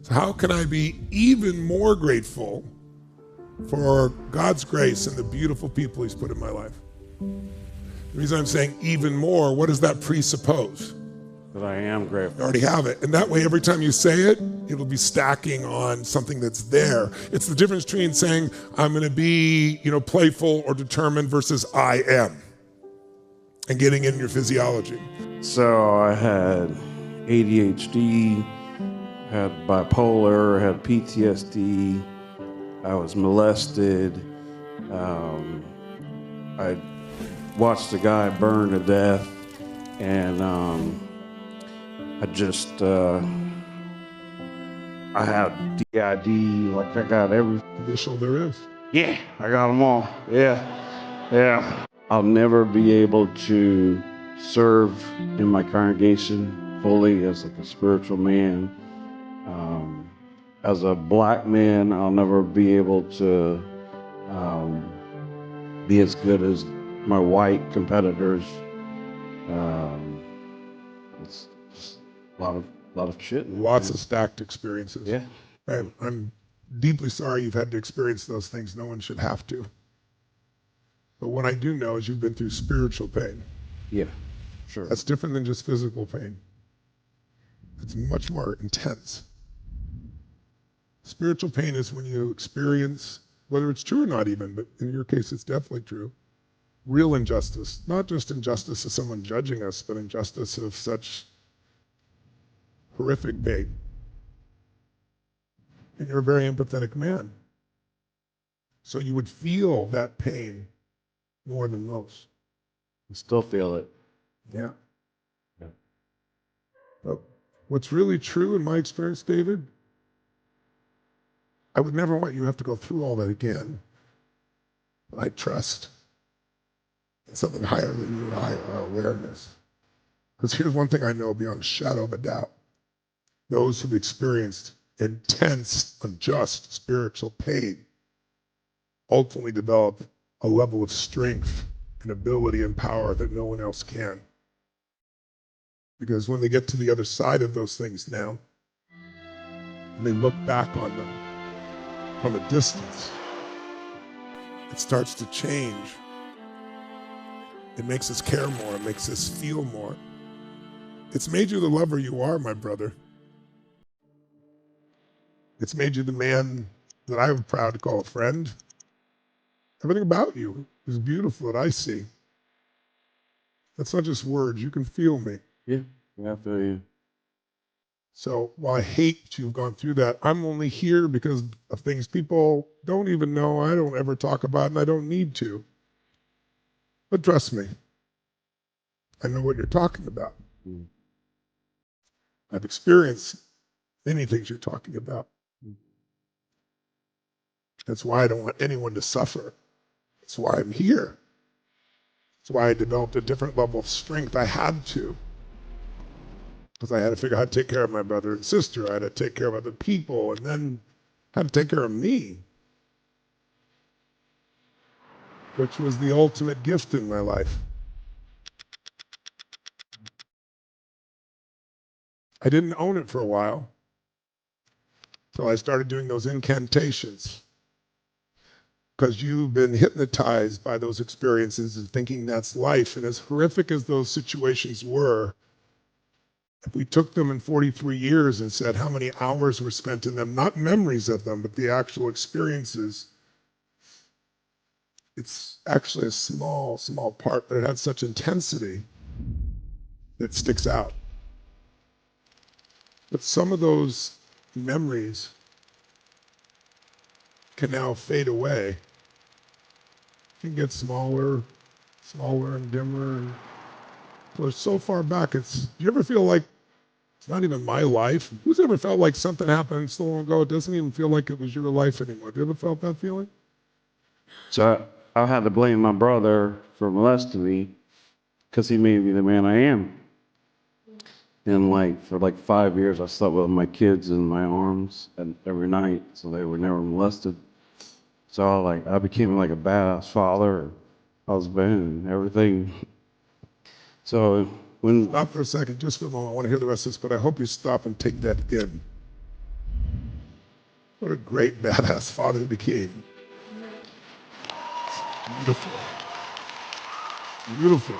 So how can I be even more grateful for God's grace and the beautiful people he's put in my life? The reason I'm saying even more, what does that presuppose? That I am grateful. You already have it. And that way, every time you say it, it'll be stacking on something that's there. It's the difference between saying, I'm going to be, playful or determined versus I am, and getting in your physiology. So I had ADHD, had bipolar, had PTSD. I was molested. I watched a guy burn to death, and I had DID, like I got every Initial there is. Yeah, I got them all. Yeah. I'll never be able to serve in my congregation fully as a spiritual man. As a black man, I'll never be able to be as good as my white competitors. It's just a lot of shit. Lots of stacked experiences. Yeah. I'm deeply sorry you've had to experience those things. No one should have to. But what I do know is you've been through spiritual pain. Yeah, sure. That's different than just physical pain. It's much more intense. Spiritual pain is when you experience, whether it's true or not even, but in your case it's definitely true, real injustice. Not just injustice of someone judging us, but injustice of such horrific pain. And you're a very empathetic man. So you would feel that pain more than most. I still feel it. Yeah. But what's really true in my experience, David, I would never want you to have to go through all that again. But I trust in something higher than you and I, our awareness. Because here's one thing I know beyond a shadow of a doubt. Those who've experienced intense, unjust spiritual pain ultimately develop a level of strength and ability and power that no one else can. Because when they get to the other side of those things now, and they look back on them from a distance, it starts to change. It makes us care more. It makes us feel more. It's made you the lover you are, my brother. It's made you the man that I'm proud to call a friend. Everything about you is beautiful that I see. That's not just words. You can feel me. Yeah, I feel you. So while I hate that you've gone through that, I'm only here because of things people don't even know, I don't ever talk about, and I don't need to. But trust me, I know what you're talking about. I've experienced many things you're talking about. That's why I don't want anyone to suffer. That's why I'm here. That's why I developed a different level of strength. I had to. Because I had to figure out how to take care of my brother and sister. I had to take care of other people, and then I had to take care of me, which was the ultimate gift in my life. I didn't own it for a while, so I started doing those incantations. Because you've been hypnotized by those experiences and thinking that's life. And as horrific as those situations were, if we took them in 43 years and said how many hours were spent in them, not memories of them, but the actual experiences, it's actually a small, small part, but it had such intensity that it sticks out. But some of those memories can now fade away. It can get smaller and dimmer. And so it's so far back. Do you ever feel like it's not even my life? Who's ever felt like something happened so long ago, it doesn't even feel like it was your life anymore? Have you ever felt that feeling? So I had to blame my brother for molesting me because he made me the man I am. And for 5 years, I slept with my kids in my arms every night, so they were never molested. So I became a badass father, husband, and everything. So when Stop for a second, just for a moment. I want to hear the rest of this, but I hope you stop and take that in. What a great badass father he became. Beautiful. Beautiful.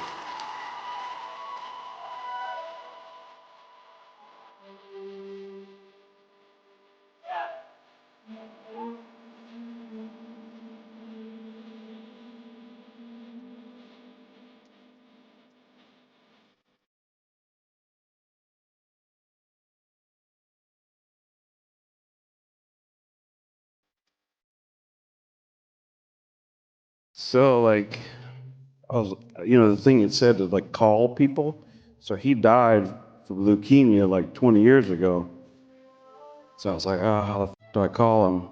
So like I was, the thing it said to like call people. So he died from leukemia like 20 years ago. So I was like, oh, how the do I call him?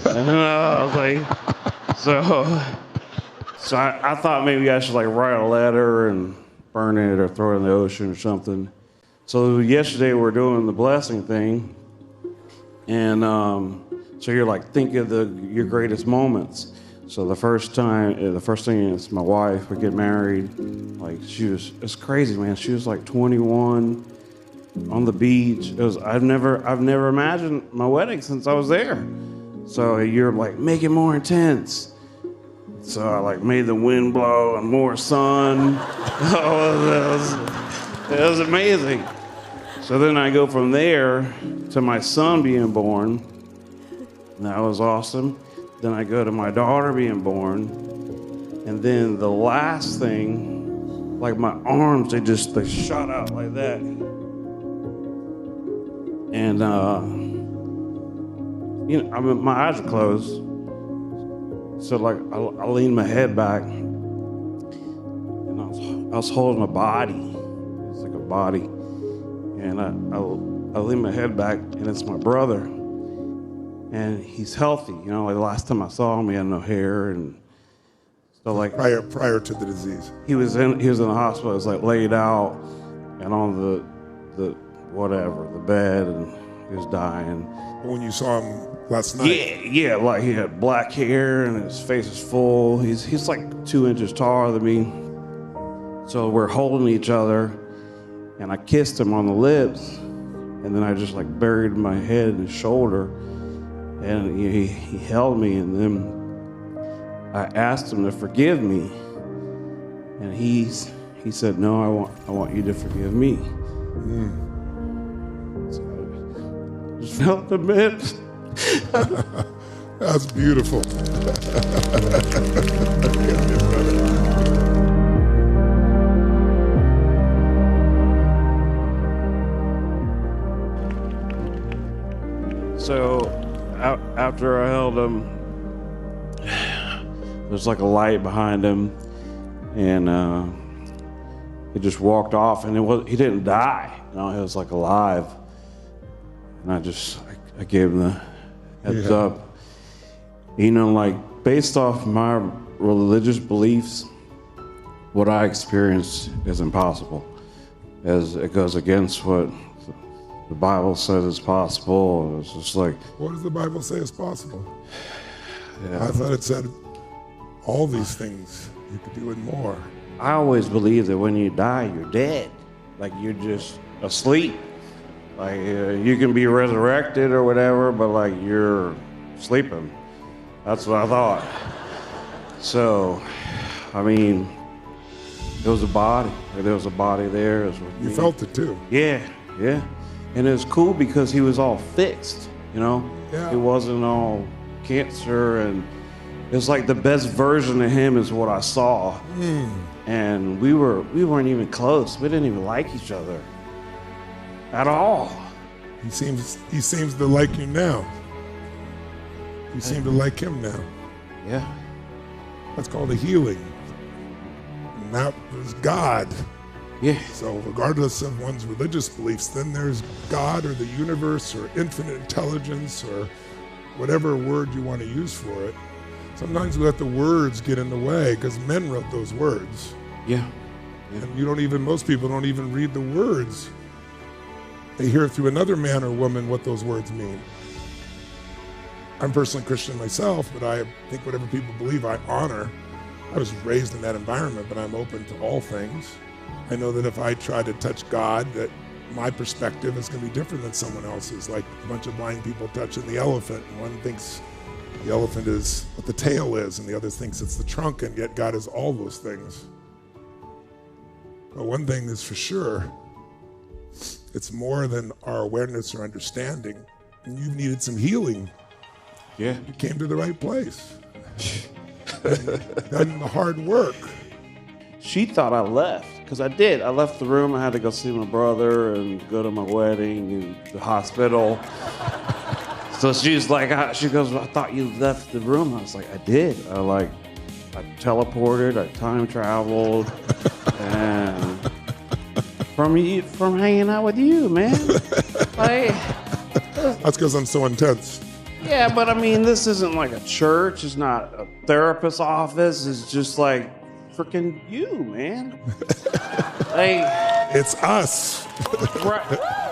And I was like, so I thought maybe I should like write a letter and burn it or throw it in the ocean or something. So yesterday we're doing the blessing thing, and so you're like think of your greatest moments. So the first thing is my wife. We get married. Like it's crazy, man. She was like 21 on the beach. I've never imagined my wedding since I was there. So you're like make it more intense. So I like made the wind blow and more sun. It was amazing. So then I go from there to my son being born. And that was awesome. Then I go to my daughter being born. And then the last thing, like my arms, they shot out like that. And, my eyes are closed. So like I leaned my head back and I was holding my body. It was like a body. And I leaned my head back and it's my brother. And he's healthy. Like the last time I saw him, he had no hair. And so like prior to the disease. He was in the hospital. He was like laid out and on the bed, and he was dying. When you saw him last night? Yeah, like he had black hair and his face is full. He's like 2 inches taller than me. So we're holding each other, and I kissed him on the lips, and then I just like buried my head in his shoulder, and he held me, and then I asked him to forgive me, and he said, "No, I want you to forgive me." So I just felt a bit. That's beautiful. So after I held him, there's like a light behind him, and he just walked off, and he didn't die. He was like alive, and I gave him the heads up. Like based off my religious beliefs, what I experienced is impossible, as it goes against what the Bible says is possible. It's just like, what does the Bible say is possible? Yeah. I thought it said all these things you could do and more. I always believe that when you die, you're dead. Like you're just asleep. Like you can be resurrected or whatever, but like you're sleeping. That's what I thought. So, I mean, there was a body. There was a body there. You felt it too. Yeah. And it was cool because he was all fixed, Yeah. It wasn't all cancer, and it was like the best version of him is what I saw. And we weren't even close. We didn't even like each other at all. He seems to like you now. You seem to like him now. Yeah. That's called a healing. And that was God. Yeah. So regardless of one's religious beliefs, then there's God or the universe or infinite intelligence or whatever word you want to use for it. Sometimes we let the words get in the way because men wrote those words. Yeah. And most people don't even read the words. They hear through another man or woman what those words mean. I'm personally Christian myself, but I think whatever people believe, I honor. I was raised in that environment, but I'm open to all things. I know that if I try to touch God, that my perspective is going to be different than someone else's. Like a bunch of blind people touching the elephant, and one thinks the elephant is what the tail is, and the other thinks it's the trunk, and yet God is all those things. But one thing is for sure, it's more than our awareness or understanding. And you've needed some healing. Yeah. You came to the right place. Done the hard work. She thought I left, because I did. I left the room. I had to go see my brother and go to my wedding and the hospital. So she's like, she goes, I thought you left the room. I was like, I did. I teleported, I time traveled, and from hanging out with you, man. That's because I'm so intense. Yeah, but I mean, this isn't like a church. It's not a therapist's office. It's just like freaking you, man. It's us. Right.